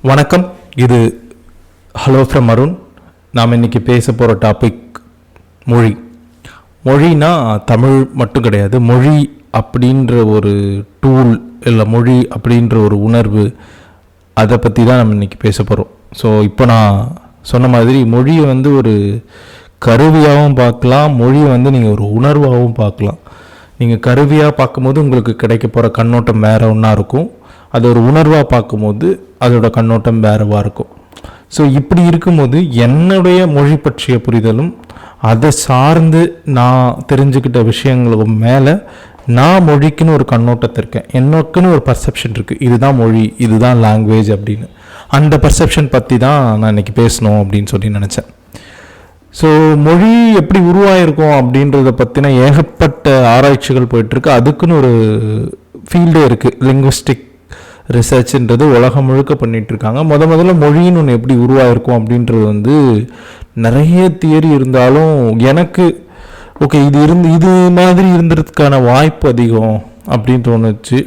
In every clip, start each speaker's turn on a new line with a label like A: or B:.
A: வணக்கம். இது hello from Arun. நாம் இன்றைக்கி பேச போகிற டாபிக் மொழி. மொழினா தமிழ் மட்டும் கிடையாது. மொழி அப்படின்ற ஒரு டூல், இல்லை மொழி அப்படின்ற ஒரு உணர்வு, அதை பற்றி தான் நம்ம இன்றைக்கி பேச போகிறோம். ஸோ இப்போ நான் சொன்ன மாதிரி மொழியை ஒரு கருவியாகவும் பார்க்கலாம், மொழியை நீங்கள் ஒரு உணர்வாகவும் பார்க்கலாம். நீங்கள் கருவியாக பார்க்கும்போது உங்களுக்கு கிடைக்க போகிற கண்ணோட்டம் வேறு ஒன்றா இருக்கும். அது ஒரு உணர்வாக பார்க்கும்போது அதோட கண்ணோட்டம் வேறுவாக இருக்கும். ஸோ இப்படி இருக்கும்போது என்னுடைய மொழி பற்றிய புரிதலும் அதை சார்ந்து நான் தெரிஞ்சுக்கிட்ட விஷயங்களுக்கும் மேலே நான் மொழிக்குன்னு ஒரு கண்ணோட்டத்தை இருக்கேன், எனக்குன்னு ஒரு பர்செப்ஷன் இருக்குது. இதுதான் மொழி, இதுதான் லாங்குவேஜ் அப்படின்னு. அந்த பர்செப்ஷன் பற்றி தான் நான் இன்றைக்கி பேசணும் அப்படின்னு சொல்லி நினச்சேன். ஸோ மொழி எப்படி உருவாயிருக்கும் அப்படின்றத பற்றின ஏகப்பட்ட ஆராய்ச்சிகள் போயிட்டுருக்கு. அதுக்குன்னு ஒரு ஃபீல்டே இருக்குது. லிங்குவிஸ்டிக் ரிசர்ச்ன்றது உலகம் முழுக்க பண்ணிகிட்ருக்காங்க. முதல்ல மொழின்னு ஒன்று எப்படி உருவாயிருக்கும் அப்படின்றது நிறைய தியரி இருந்தாலும் எனக்கு ஓகே இது மாதிரி இருந்ததுக்கான வாய்ப்பு அதிகம் அப்படின்னு தோணுச்சு.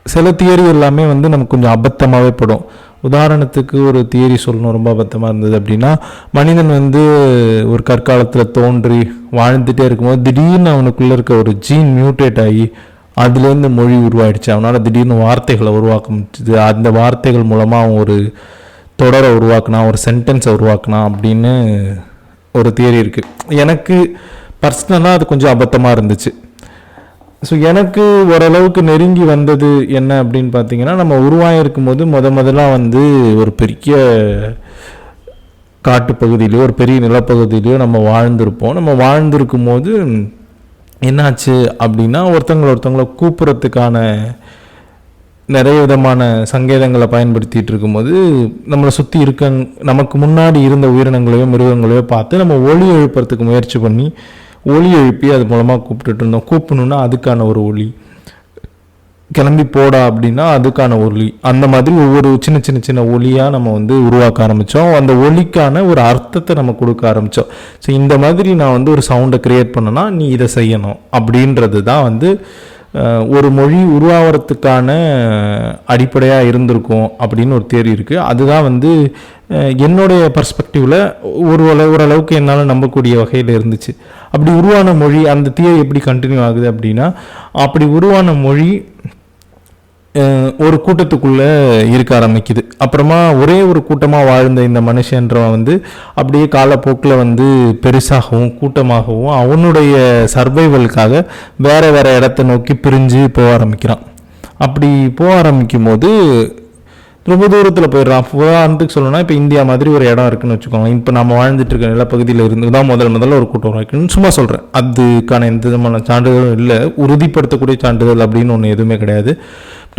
A: சில தியரி எல்லாமே நமக்கு கொஞ்சம் அபத்தமாகவே படும். உதாரணத்துக்கு ஒரு தியரி சொல்லணும், ரொம்ப அபத்தமாக இருந்தது அப்படின்னா, மனிதன் ஒரு கற்காலத்தில் தோன்றி வாழ்ந்துகிட்டே இருக்கும்போது திடீர்னு அவனுக்குள்ளே இருக்க ஒரு ஜீன் மியூட்டேட் ஆகி அதுலேருந்து மொழி உருவாயிடுச்சு. அவனால் திடீர்னு வார்த்தைகளை உருவாக்க முடிச்சுது. அந்த வார்த்தைகள் மூலமாக அவன் ஒரு தொடரை உருவாக்கினான், ஒரு சென்டென்ஸை உருவாக்கினான் அப்படின்னு ஒரு தியரி இருக்குது. எனக்கு பர்சனலாக அது கொஞ்சம் அபத்தமாக இருந்துச்சு. ஸோ எனக்கு ஓரளவுக்கு நெருங்கி வந்தது என்ன அப்படின்னு பார்த்தீங்கன்னா, நம்ம உருவாகிருக்கும் போது முதல்ல ஒரு பெரிய காட்டுப்பகுதியிலையோ ஒரு பெரிய நிலப்பகுதியிலையோ நம்ம வாழ்ந்திருப்போம். நம்ம வாழ்ந்திருக்கும் போது என்னாச்சு அப்படின்னா, ஒருத்தங்களை கூப்பிட்றதுக்கான நிறைய விதமான சங்கேதங்களை பயன்படுத்திகிட்டு இருக்கும்போது நம்மளை சுற்றி நமக்கு முன்னாடி இருந்த உயிரினங்களையோ மிருகங்களையோ பார்த்து நம்ம ஒலி எழுப்புறதுக்கு முயற்சி பண்ணி ஒலி எழுப்பி அது மூலமாக கூப்பிட்டுட்டு இருந்தோம். கூப்பிடணுன்னா அதுக்கான ஒரு ஒலி, கிளம்பி போடா அப்படின்னா அதுக்கான ஒலி, அந்த மாதிரி ஒவ்வொரு சின்ன ஒலியாக நம்ம உருவாக்க ஆரம்பித்தோம். அந்த ஒலிக்கான ஒரு அர்த்தத்தை நம்ம கொடுக்க ஆரம்பித்தோம். ஸோ இந்த மாதிரி நான் ஒரு சவுண்டை க்ரியேட் பண்ணனா நீ இதை செய்யணும் அப்படின்றது தான் ஒரு மொழி உருவாகிறதுக்கான அடிப்படையாக இருந்திருக்கும் அப்படின்னு ஒரு தியரி இருக்குது. அதுதான் என்னுடைய பர்ஸ்பெக்டிவில் ஓரளவுக்கு என்னால் நம்பக்கூடிய வகையில் இருந்துச்சு. அப்படி உருவான மொழி, அந்த தியரி எப்படி கண்டினியூ ஆகுது அப்படின்னா, அப்படி உருவான மொழி ஒரு கூட்டத்துக்குள்ளே இருக்க ஆரம்பிக்குது. அப்புறமா ஒரே ஒரு கூட்டமாக வாழ்ந்த இந்த மனுஷன்றவன் அப்படியே காலப்போக்கில் பெருசாகவும் கூட்டமாகவும் அவனுடைய சர்வைவலுக்காக வேறு இடத்த நோக்கி பிரிஞ்சு போக ஆரம்பிக்கிறான். அப்படி போக ஆரம்பிக்கும் போது ரொம்ப தூரத்தில் போயிடுறான். உதாரணத்துக்கு சொல்லணும்னா, இப்போ இந்தியா மாதிரி ஒரு இடம் இருக்குன்னு வச்சுக்கோங்க. இப்போ நம்ம வாழ்ந்துட்டு இருக்க நிலப்பகுதியில் இருந்து தான் முதல்ல ஒரு கூட்டம் உருவாக்கணும்னு சும்மா சொல்கிறேன். அதுக்கான எந்த விதமான சான்றிதழும் இல்லை, உறுதிப்படுத்தக்கூடிய சான்றிதழ் அப்படின்னு ஒன்று எதுவுமே கிடையாது.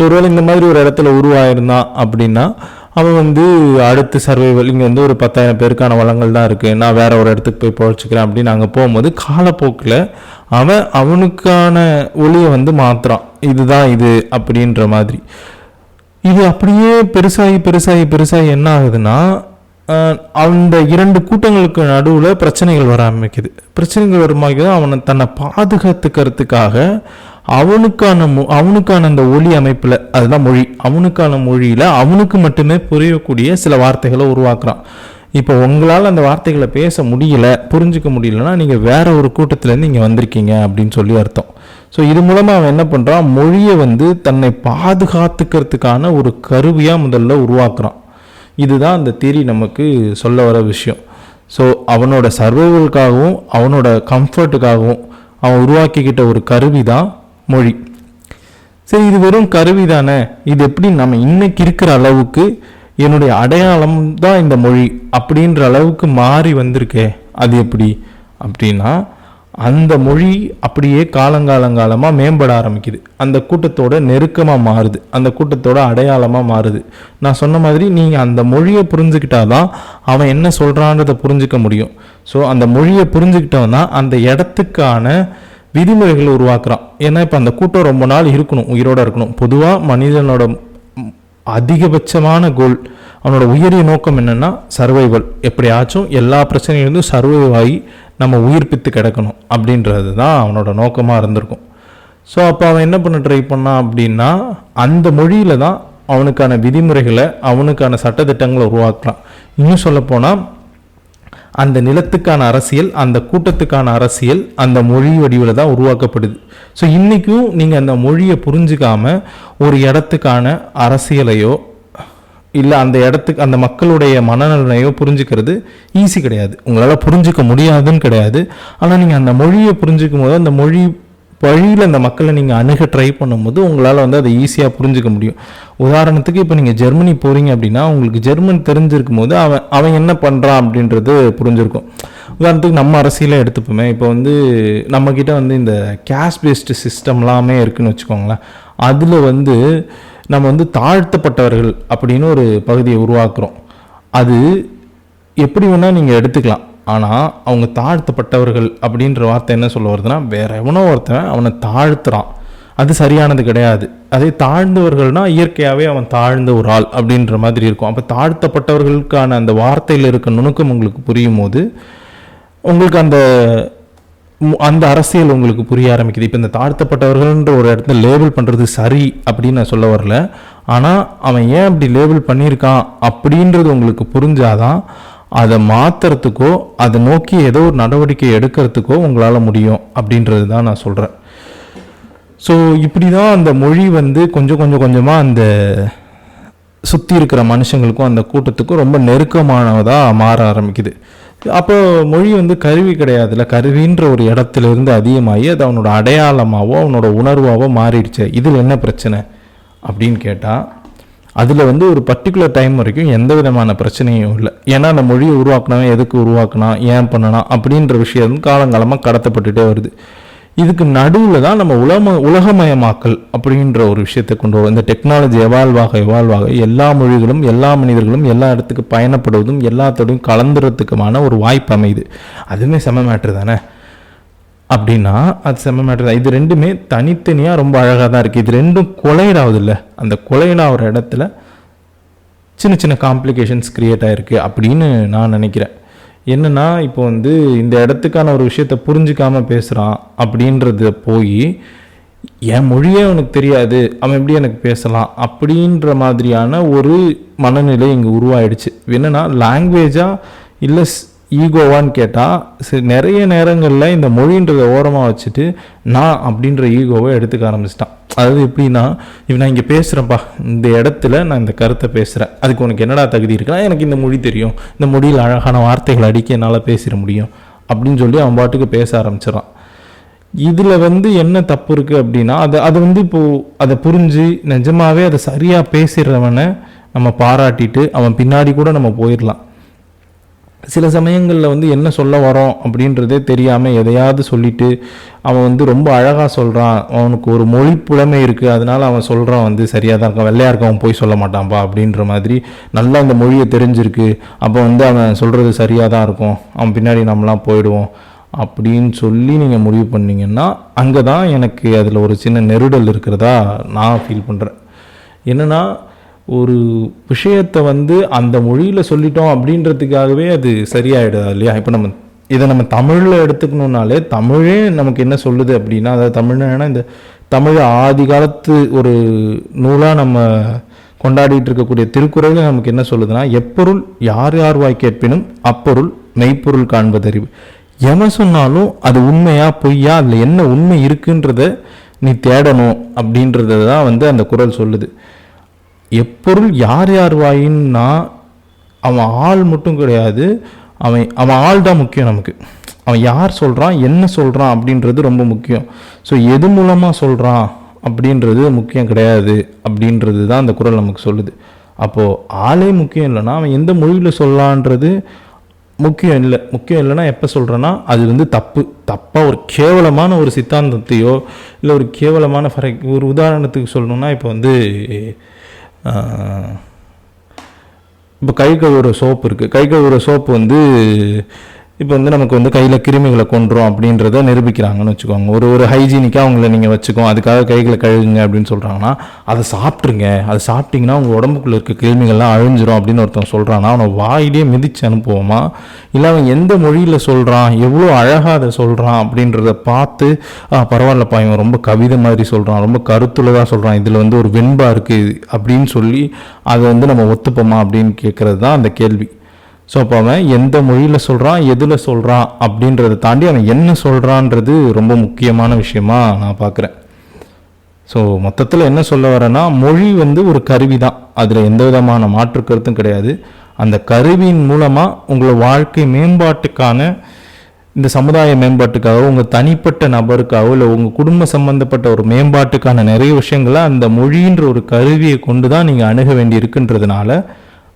A: ஒருவேளை இந்த மாதிரி ஒரு இடத்துல உருவாயிருந்தான் அப்படின்னா அவன் அடுத்த சர்வைவல் இங்கே ஒரு 10,000 பேருக்கான வளங்கள் தான் இருக்குது, நான் வேற ஒரு இடத்துக்கு போய் பொழைச்சிக்கிறேன் அப்படின்னு அங்கே போகும்போது காலப்போக்கில் அவனுக்கான ஒளியை மாற்றுறான். இதுதான் இது அப்படின்ற மாதிரி. இது அப்படியே பெருசாகி என்ன ஆகுதுன்னா, அந்த இரண்டு கூட்டங்களுக்கு நடுவில் பிரச்சனைகள் வர ஆரம்பிக்குது. பிரச்சனைகள் வரும்போது அவனை தன்னை பாதுகாத்துக்கிறதுக்காக அவனுக்கான அந்த ஒலி அமைப்பில், அதுதான் மொழி, அவனுக்கான மொழியில் அவனுக்கு மட்டுமே புரியக்கூடிய சில வார்த்தைகளை உருவாக்குறான். இப்போ உங்களால் அந்த வார்த்தைகளை பேச முடியல, புரிஞ்சிக்க முடியலன்னா நீங்கள் வேற ஒரு கூட்டத்திலேருந்து இங்கே வந்திருக்கீங்க அப்படின்னு சொல்லி அர்த்தம். ஸோ இது மூலமாக அவன் என்ன பண்ணுறான், மொழியை தன்னை பாதுகாத்துக்கிறதுக்கான ஒரு கருவியாக முதல்ல உருவாக்குறான். இதுதான் அந்த தியரி நமக்கு சொல்ல வர விஷயம். ஸோ அவனோட சர்வைவலுக்காகவும் அவனோட கம்ஃபர்ட்டுக்காகவும் அவன் உருவாக்கிக்கிட்ட ஒரு கருவி தான் மொழி. சரி, இது வெறும் கருவி தானே, இது எப்படி நம்ம இன்னைக்கு இருக்கிற அளவுக்கு என்னுடைய அடையாளம் தான் இந்த மொழி அப்படின்ற அளவுக்கு மாறி வந்திருக்கே, அது எப்படி அப்படின்னா, அந்த மொழி அப்படியே காலங்காலமாக மேம்பட ஆரம்பிக்குது. அந்த கூட்டத்தோட நெருக்கமாக மாறுது, அந்த கூட்டத்தோட அடையாளமாக மாறுது. நான் சொன்ன மாதிரி நீங்கள் அந்த மொழியை புரிஞ்சுக்கிட்டாதான் அவன் என்ன சொல்கிறான்றதை புரிஞ்சிக்க முடியும். ஸோ அந்த மொழியை புரிஞ்சுக்கிட்டவன் தான் அந்த இடத்துக்கான விதிமுறைகளை உருவாக்குறான். ஏன்னா இப்போ அந்த கூட்டம் ரொம்ப நாள் இருக்கணும், உயிரோடு இருக்கணும். பொதுவாக மனிதனோட அதிகபட்சமான கோல், அவனோட உயரிய நோக்கம் என்னென்னா சர்வைவல். எப்படியாச்சும் எல்லா பிரச்சனையிலிருந்தும் சர்வைவ் ஆகி நம்ம உயிர்ப்பித்து கிடக்கணும் அப்படின்றது தான் அவனோட நோக்கமாக இருந்திருக்கும். ஸோ அப்போ அவன் என்ன பண்ண ட்ரை பண்ணான் அப்படின்னா, அந்த மொழியில் தான் அவனுக்கான விதிமுறைகளை, அவனுக்கான சட்டத்திட்டங்களை உருவாக்கலாம். இன்னும் சொல்லப்போனால் அந்த நிலத்துக்கான அரசியல், அந்த கூட்டத்துக்கான அரசியல் அந்த மொழி வடிவில் தான் உருவாக்கப்படுது. ஸோ இன்றைக்கும் நீங்கள் அந்த மொழியை புரிஞ்சிக்காமல் ஒரு இடத்துக்கான அரசியலையோ இல்லை அந்த இடத்துக்கு அந்த மக்களுடைய மனநலனையோ புரிஞ்சுக்கிறது ஈஸி கிடையாது. உங்களால் புரிஞ்சிக்க முடியாதுன்னு கிடையாது. ஆனால் நீங்கள் அந்த மொழியை புரிஞ்சிக்கும் போது, அந்த மொழி வழியில் அந்த மக்களை நீங்கள் அணுக ட்ரை பண்ணும்போது உங்களால் வந்து அதை ஈஸியாக புரிஞ்சிக்க முடியும். உதாரணத்துக்கு இப்போ நீங்கள் ஜெர்மனி போகிறீங்க அப்படின்னா உங்களுக்கு ஜெர்மன் தெரிஞ்சிருக்கும் போது அவன் என்ன பண்ணுறான் அப்படின்றது புரிஞ்சிருக்கும். உதாரணத்துக்கு நம்ம அரசியலை எடுத்துப்போமே, இப்போ வந்து நம்மக்கிட்ட வந்து இந்த கேஸ்ட் பேஸ்டு சிஸ்டம்லாமே இருக்குதுன்னு வச்சுக்கோங்களேன். அதில் வந்து நம்ம வந்து தாழ்த்தப்பட்டவர்கள் அப்படின்னு ஒரு பகுதியை உருவாக்குறோம். அது எப்படி வேணால் நீங்கள் எடுத்துக்கலாம். ஆனால் அவங்க தாழ்த்தப்பட்டவர்கள் அப்படின்ற வார்த்தை என்ன சொல்ல வருதுன்னா, வேற எவனோ ஒருத்தன் அவனை தாழ்த்துறான், அது சரியானது கிடையாது. அதே தாழ்ந்தவர்கள்னால் இயற்கையாகவே அவன் தாழ்ந்த ஒரு ஆள் அப்படின்ற மாதிரி இருக்கும். அப்போ தாழ்த்தப்பட்டவர்களுக்கான அந்த வார்த்தையில் இருக்க நுணுக்கம் உங்களுக்கு புரியும் போது உங்களுக்கு அந்த அரசியல் உங்களுக்கு புரிய ஆரம்பிக்குது. இப்போ இந்த தாழ்த்தப்பட்டவர்கள்ன்ற ஒரு இடத்துல லேபிள் பண்ணுறது சரி அப்படின்னு நான் சொல்ல வரல. ஆனால் அவன் ஏன் அப்படி லேபிள் பண்ணியிருக்கான் அப்படின்றது உங்களுக்கு புரிஞ்சாதான் அதை மாற்றுறதுக்கோ அதை நோக்கி ஏதோ ஒரு நடவடிக்கை எடுக்கிறதுக்கோ உங்களால் முடியும் அப்படின்றது தான் நான் சொல்கிறேன். ஸோ இப்படி தான் அந்த மொழி வந்து கொஞ்சமாக அந்த சுற்றி இருக்கிற மனுஷங்களுக்கும் அந்த கூட்டத்துக்கும் ரொம்ப நெருக்கமானதாக மாற ஆரம்பிக்குது. அப்போ மொழி வந்து கருவி கிடையாதுல்ல, கருவின்ற ஒரு இடத்துலேருந்து அதிகமாகி அது அவனோட அடையாளமாகவோ அவனோட உணர்வாகவோ மாறிடுச்சு. இதில் என்ன பிரச்சனை அப்படின்னு கேட்டால், அதில் வந்து ஒரு பர்டிகுலர் டைம் வரைக்கும் எந்த விதமான பிரச்சனையும் இல்லை. ஏன்னா அந்த மொழியை உருவாக்கினவன் எதுக்கு உருவாக்கினா, ஏன் பண்ணனா அப்படின்ற விஷயம் காலங்காலமாக கடத்தப்பட்டுகிட்டே வருது. இதுக்கு நடுவில் தான் நம்ம உலகமயமாக்கல் அப்படின்ற ஒரு விஷயத்தை கொண்டு வரும். இந்த டெக்னாலஜி எவால்வ் ஆக எல்லா மொழிகளும் எல்லா மனிதர்களும் எல்லா இடத்துக்கு பயணப்படுவதும் எல்லாத்தோடையும் கலந்துறதுக்குமான ஒரு வாய்ப்பு அமையுது. அதுவுமே செம மேட்ரு தானே அப்படின்னா அது செம மேட்ரு தான். இது ரெண்டுமே தனித்தனியாக ரொம்ப அழகாக தான் இருக்குது. இது ரெண்டும் கொலைடாவது இல்லை, அந்த கொலைடாகிற இடத்துல சின்ன காம்ப்ளிகேஷன்ஸ் க்ரியேட் ஆகிருக்கு அப்படின்னு நான் நினைக்கிறேன். என்னென்னா இப்போ வந்து இந்த இடத்துக்கான ஒரு விஷயத்தை புரிஞ்சிக்காமல் பேசுகிறான் அப்படின்றத போய் என் மொழியே அவனுக்கு தெரியாது, அவன் எப்படி எனக்கு பேசலாம் அப்படின்ற மாதிரியான ஒரு மனநிலை இங்கே உருவாயிடுச்சு. என்னென்னா லாங்குவேஜாக இல்லை ஈகோவான்னு கேட்டால் நிறைய நேரங்களில் இந்த மொழின்றதை ஓரமாக வச்சுட்டு நான் அப்படின்ற ஈகோவை எடுத்துக்க ஆரம்பிச்சிட்டான். அதாவது எப்படின்னா, இப்போ நான் இங்கே பேசுகிறேன்ப்பா, இந்த இடத்துல நான் இந்த கருத்தை பேசுகிறேன், அதுக்கு உனக்கு என்னடா தகுதி இருக்குன்னா, எனக்கு இந்த மொழி தெரியும், இந்த மொழியில் அழகான வார்த்தைகள் அடிக்க என்னால் பேசிட முடியும் அப்படின்னு சொல்லி அவன் பாட்டுக்கு பேச ஆரம்பிச்சிடறான். இதில் வந்து என்ன தப்பு இருக்குது அப்படின்னா, அது வந்து இப்போது அதை புரிஞ்சு நிஜமாகவே அதை சரியாக பேசிடுறவனை நம்ம பாராட்டிட்டு அவன் பின்னாடி கூட நம்ம போயிடலாம். சில சமயங்களில் வந்து என்ன சொல்ல வரோம் அப்படின்றதே தெரியாமல் எதையாவது சொல்லிவிட்டு அவன் வந்து ரொம்ப அழகாக சொல்கிறான், அவனுக்கு ஒரு மொழி புலமை இருக்குது, அதனால் அவன் சொல்கிறான் வந்து சரியாக தான் இருக்கான், வெள்ளையாக இருக்க அவன் போய் சொல்ல மாட்டான்ப்பா அப்படின்ற மாதிரி நல்லா அந்த மொழியை தெரிஞ்சிருக்கு, அப்போ வந்து அவன் சொல்கிறது சரியாக தான் இருக்கும், அவன் பின்னாடி நம்மளாம் போயிடுவோம் அப்படின்னு சொல்லி நீங்கள் முடிவு பண்ணிங்கன்னா அங்கே தான் எனக்கு அதில் ஒரு சின்ன நெருடல் இருக்கிறதா நான் ஃபீல் பண்ணுறேன். என்னென்னா, ஒரு விஷயத்தை வந்து அந்த மொழியில் சொல்லிட்டோம் அப்படின்றதுக்காகவே அது சரியாயிடுதா இல்லையா? இப்போ இதை நம்ம தமிழில் எடுத்துக்கணுன்னாலே தமிழே நமக்கு என்ன சொல்லுது அப்படின்னா, அதாவது தமிழ்னா இந்த தமிழ் ஆதி காலத்து ஒரு நூலாக நம்ம கொண்டாடிட்டு இருக்கக்கூடிய திருக்குறள் நமக்கு என்ன சொல்லுதுன்னா, எப்பொருள் யார் யார் வாய் கேட்பினும் அப்பொருள் மெய்ப்பொருள் காண்பதறிவு. எவன் சொன்னாலும் அது உண்மையா பொய்யா, அதில் என்ன உண்மை இருக்குன்றத நீ தேடணும் அப்படின்றத தான் வந்து அந்த குறள் சொல்லுது. எப்பொருள் யார் யார் வாயின்னா அவன் ஆள் மட்டும் கிடையாது, அவன் ஆள் தான் முக்கியம் நமக்கு. அவன் யார் சொல்கிறான், என்ன சொல்கிறான் அப்படின்றது ரொம்ப முக்கியம். ஸோ எது மூலமாக சொல்கிறான் அப்படின்றது முக்கியம் கிடையாது அப்படின்றது தான் அந்த குறள் நமக்கு சொல்லுது. அப்போது ஆளே முக்கியம் இல்லைன்னா அவன் எந்த மொழியில் சொல்லலான்றது முக்கியம் இல்லைன்னா எப்போ சொல்கிறேன்னா அது வந்து தப்பாக ஒரு கேவலமான ஒரு சித்தாந்தத்தையோ இல்லை ஒரு கேவலமான ஒரு உதாரணத்துக்கு சொல்லணுன்னா, இப்போ வந்து இப்போ கை கழுவுற சோப்பு இருக்குது. கை கழுவுற சோப்பு வந்து இப்போ வந்து நமக்கு வந்து கையில் கிருமிகளை கொண்டுரும் அப்படின்றத நிரூபிக்கிறாங்கன்னு வச்சுக்கோங்க. ஒரு ஹைஜீனிக்காக அவங்கள நீங்கள் வச்சுக்கோ, அதுக்காக கைகளை கழுகுங்க அப்படின்னு சொல்கிறாங்கன்னா அதை சாப்பிட்ருங்க. அதை சாப்பிட்டிங்கன்னா உங்கள் உடம்புக்குள்ளே இருக்க கிருமிகள்லாம் அழிஞ்சிரும் அப்படின்னு ஒருத்தன் சொல்கிறான்னா அவனை வாயிலே மிதிச்சு அனுப்புவோமா? இல்லை அவன் எந்த மொழியில் சொல்கிறான், எவ்வளோ அழகாக அதை சொல்கிறான் அப்படின்றத பார்த்து பரவாயில்லப்பா இவன் ரொம்ப கவிதை மாதிரி சொல்கிறான், ரொம்ப கருத்துள்ளதாக சொல்கிறான், இதில் வந்து ஒரு வெண்பா இருக்குது அப்படின்னு சொல்லி அதை வந்து நம்ம ஒத்துப்போமா அப்படின்னு கேட்குறது தான் அந்த கேள்வி. ஸோ அப்போ அவன் எந்த மொழியில் சொல்கிறான், எதில் சொல்கிறான் அப்படின்றத தாண்டி அவன் என்ன சொல்கிறான்றது ரொம்ப முக்கியமான விஷயமா நான் பார்க்குறேன். ஸோ மொத்தத்தில் என்ன சொல்ல வரேன்னா, மொழி வந்து ஒரு கருவி தான், அதில் எந்த விதமான மாற்று கருத்தும் கிடையாது. அந்த கருவியின் மூலமாக உங்களை வாழ்க்கை மேம்பாட்டுக்கான, இந்த சமுதாய மேம்பாட்டுக்காகவோ உங்கள் தனிப்பட்ட நபருக்காகவோ இல்லை உங்கள் குடும்ப சம்பந்தப்பட்ட ஒரு மேம்பாட்டுக்கான நிறைய விஷயங்களை அந்த மொழின்ற ஒரு கருவியை கொண்டு தான் நீங்கள் அணுக வேண்டி இருக்குன்றதுனால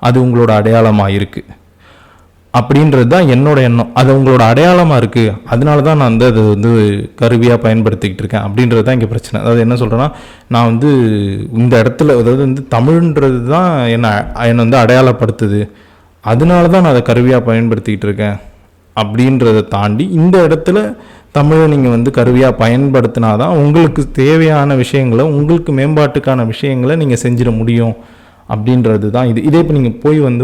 A: அது உங்களோட அடையாளமாக இருக்குது அப்படின்றது தான் என்னோட எண்ணம். அது உங்களோட அடையாளமாக இருக்குது, அதனால தான் நான் வந்து அது வந்து கருவியாக பயன்படுத்திக்கிட்டு இருக்கேன் அப்படின்றது தான் இங்கே பிரச்சனை. அதாவது என்ன சொல்கிறேன்னா, நான் வந்து இந்த இடத்துல அதாவது வந்து தமிழ்ன்றது தான் என்னை வந்து அடையாளப்படுத்துது, அதனால தான் நான் அதை கருவியாக பயன்படுத்திக்கிட்டு இருக்கேன் அப்படின்றத தாண்டி இந்த இடத்துல தமிழை நீங்கள் வந்து கருவியாக பயன்படுத்தினா தான் உங்களுக்கு தேவையான விஷயங்களை, உங்களுக்கு மேம்பாட்டுக்கான விஷயங்களை நீங்கள் செஞ்சிட முடியும் அப்படின்றது தான் இது. இதே இப்போ நீங்கள் போய் வந்து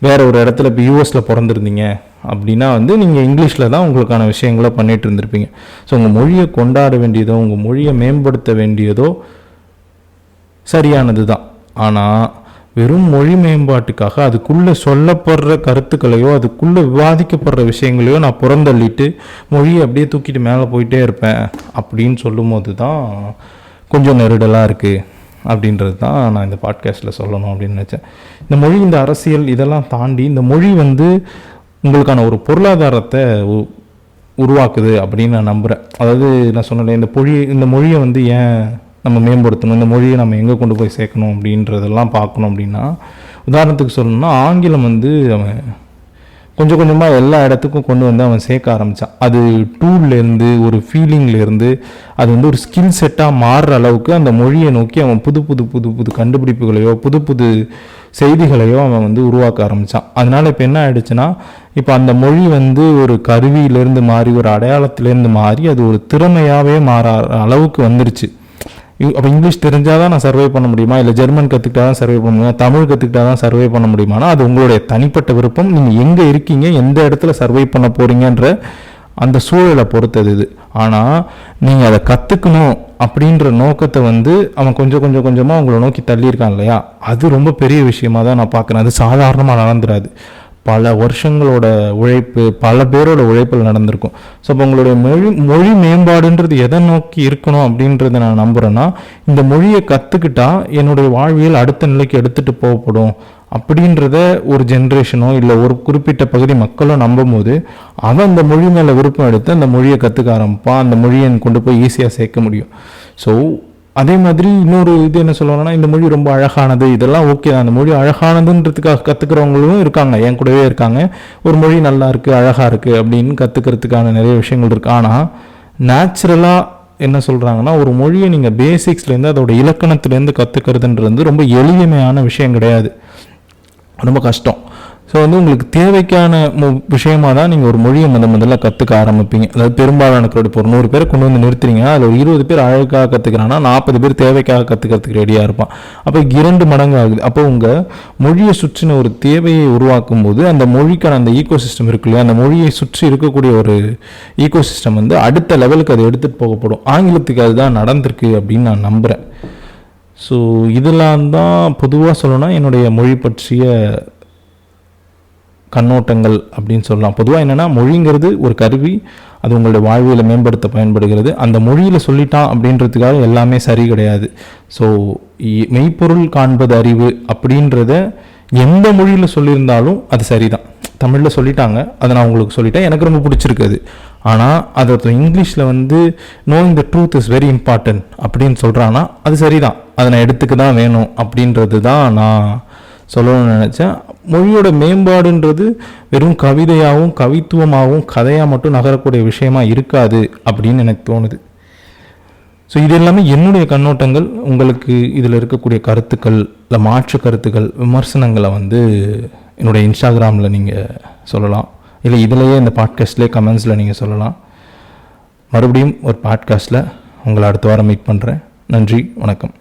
A: வேறு ஒரு இடத்துல இப்போ யூஎஸில் பிறந்திருந்தீங்க அப்படின்னா வந்து நீங்கள் இங்கிலீஷில் தான் உங்களுக்கான விஷயங்களை பண்ணிகிட்டு இருந்திருப்பீங்க. ஸோ உங்கள் மொழியை கொண்டாட வேண்டியதோ உங்கள் மொழியை மேம்படுத்த வேண்டியதோ சரியானது தான். ஆனால் வெறும் மொழி மேம்பாட்டுக்காக அதுக்குள்ளே சொல்லப்படுற கருத்துக்களையோ அதுக்குள்ளே விவாதிக்கப்படுற விஷயங்களையோ நான் புறந்தள்ளிட்டு மொழியை அப்படியே தூக்கிட்டு மேலே போயிட்டே இருப்பேன் அப்படின்னு சொல்லும்போது தான் கொஞ்சம் நெருடலாக இருக்குது அப்படின்றது தான் நான் இந்த பாட்காஸ்ட்டில் சொல்லணும் அப்படின்னு நினச்சேன். இந்த மொழி, இந்த அரசியல் இதெல்லாம் தாண்டி இந்த மொழி வந்து உங்களுக்கான ஒரு பொருளாதாரத்தை உருவாக்குது அப்படின்னு நான் நம்புகிறேன். அதாவது நான் சொன்னேன், இந்த மொழியை வந்து ஏன் நம்ம மேம்படுத்தணும், இந்த மொழியை நம்ம எங்கே கொண்டு போய் சேர்க்கணும் அப்படின்றதெல்லாம் பார்க்கணும். அப்படின்னா உதாரணத்துக்கு சொல்லணும்னா, ஆங்கிலம் வந்து அவன் கொஞ்சம் கொஞ்சமாக எல்லா இடத்துக்கும் கொண்டு வந்து அவன் சேர்க்க ஆரம்பித்தான். அது டூல்லேருந்து ஒரு ஃபீலிங்லேருந்து அது வந்து ஒரு ஸ்கில் செட்டாக மாறுற அளவுக்கு அந்த மொழியை நோக்கி அவன் புது புது புது புது கண்டுபிடிப்புகளையோ புது புது செய்திகளையோ அவன் வந்து உருவாக்க ஆரம்பித்தான். அதனால் இப்போ என்ன ஆயிடுச்சுன்னா, இப்போ அந்த மொழி வந்து ஒரு கருவியிலேருந்து மாறி ஒரு அடையாளத்திலேருந்து மாறி அது ஒரு திறமையாகவே மாற அளவுக்கு வந்துருச்சு. அப்போ இங்கிலீஷ் தெரிஞ்சால் தான் நான் சர்வே பண்ண முடியுமா, இல்லை ஜெர்மன் கற்றுக்கிட்டா தான் சர்வே பண்ண முடியுமா, தமிழ் கற்றுக்கிட்டா தான் சர்வே பண்ண முடியுமானா அது உங்களுடைய தனிப்பட்ட விருப்பம். நீங்கள் எங்கே இருக்கீங்க, எந்த இடத்துல சர்வே பண்ண போகிறீங்கன்ற அந்த சூழலை பொறுத்தது இது. ஆனால் நீங்கள் அதை கற்றுக்கணும் அப்படின்ற நோக்கத்தை வந்து அவன் கொஞ்சம் கொஞ்சமாக உங்களை நோக்கி தள்ளியிருக்கான் இல்லையா, அது ரொம்ப பெரிய விஷயமாக தான் நான் பார்க்குறேன். அது சாதாரணமாக நடந்துடாது. பல வருஷங்களோட உழைப்பு, பல பேரோட உழைப்பில் நடந்திருக்கும். ஸோ அப்போ உங்களுடைய மொழி மேம்பாடுன்றது எதை நோக்கி இருக்கணும் அப்படின்றத நான் நம்புகிறேன்னா, இந்த மொழியை கற்றுக்கிட்டா என்னுடைய வாழ்வியல் அடுத்த நிலைக்கு எடுத்துகிட்டு போகப்படும் அப்படின்றத ஒரு ஜென்ரேஷனோ இல்லை ஒரு குறிப்பிட்ட பகுதி மக்களோ நம்பும் போது அவன் அந்த மொழி மேலே விருப்பம் எடுத்து அந்த மொழியை கற்றுக்க ஆரம்பிப்பான். அந்த மொழியை கொண்டு போய் ஈஸியாக சேர்க்க முடியும். ஸோ அதே மாதிரி இன்னொரு இது என்ன சொல்லணும்னா, இந்த மொழி ரொம்ப அழகானது, இதெல்லாம் ஓகே தான். அந்த மொழி அழகானதுன்றதுக்காக கற்றுக்கிறவங்களும் இருக்காங்க, என் கூடவே இருக்காங்க. ஒரு மொழி நல்லா இருக்குது, அழகாக இருக்குது அப்படின்னு கற்றுக்கிறதுக்கான நிறைய விஷயங்கள் இருக்குது. ஆனால் நேச்சுரலாக என்ன சொல்கிறாங்கன்னா, ஒரு மொழியை நீங்கள் பேசிக்ஸ்லேருந்து அதோட இலக்கணத்துலேருந்து கற்றுக்கிறதுன்றது ரொம்ப எளிமையான விஷயம் கிடையாது, ரொம்ப கஷ்டம். ஸோ வந்து உங்களுக்கு தேவைக்கான விஷயமாக தான் நீங்கள் ஒரு மொழியை முதல்ல கற்றுக்க ஆரம்பிப்பீங்க. அதாவது பெரும்பாலான இப்போ ஒரு 100 பேரை கொண்டு வந்து நிறுத்துறீங்கன்னா அதில் ஒரு 20 பேர் அழகாக கற்றுக்கிறான்னா 40 பேர் தேவைக்காக கற்றுக்கிறதுக்கு ரெடியாக இருப்பான். அப்போ 2 மடங்கு ஆகுது. அப்போ உங்கள் மொழியை சுற்றின ஒரு தேவையை உருவாக்கும் போது அந்த மொழிக்கான அந்த ஈகோசிஸ்டம் இருக்கு இல்லையா, அந்த மொழியை சுற்றி இருக்கக்கூடிய ஒரு ஈகோசிஸ்டம் வந்து அடுத்த லெவலுக்கு அது எடுத்துகிட்டு போகப்படும். ஆங்கிலத்துக்கு அதுதான் நடந்திருக்கு அப்படின்னு நான் நம்புகிறேன். ஸோ இதெல்லாம் தான் பொதுவாக சொல்லணும்னா என்னுடைய மொழி பற்றிய கண்ணோட்டங்கள் அப்படின்னு சொல்லலாம். பொதுவாக என்னென்னா, மொழிங்கிறது ஒரு கருவி, அது உங்களுடைய வாழ்வியலை மேம்படுத்த பயன்படுகிறது. அந்த மொழியில் சொல்லிட்டான் அப்படின்றதுக்காக எல்லாமே சரி கிடையாது. ஸோ மெய்ப்பொருள் காண்பது அறிவு அப்படின்றத எந்த மொழியில் சொல்லியிருந்தாலும் அது சரிதான். தமிழில் சொல்லிட்டாங்க, அதை நான் உங்களுக்கு சொல்லிட்டேன், எனக்கு ரொம்ப பிடிச்சிருக்குது. ஆனால் அதை இங்கிலீஷில் வந்து knowing the truth is very important அப்படின்னு சொல்கிறான்னா அது சரிதான், அதை நான் எடுத்துக்க தான் வேணும் அப்படின்றது தான் நான் சொல்லணும்னு நினச்சேன். மொழியோட மேம்பாடுன்றது வெறும் கவிதையாகவும் கவித்துவமாகவும் கதையாக மட்டும் நகரக்கூடிய விஷயமா இருக்காது அப்படின்னு எனக்கு தோணுது. ஸோ இது எல்லாமே என்னுடைய கண்ணோட்டங்கள். உங்களுக்கு இதில் இருக்கக்கூடிய கருத்துக்கள் இல்லை மாற்று கருத்துக்கள் விமர்சனங்களை வந்து என்னுடைய இன்ஸ்டாகிராமில் நீங்கள் சொல்லலாம். இல்லை இதிலேயே இந்த பாட்காஸ்ட்லேயே கமெண்ட்ஸில் நீங்கள் சொல்லலாம். மறுபடியும் ஒரு பாட்காஸ்ட்டில் உங்களை அடுத்த வாரம் மீட் பண்ணுறேன். நன்றி, வணக்கம்.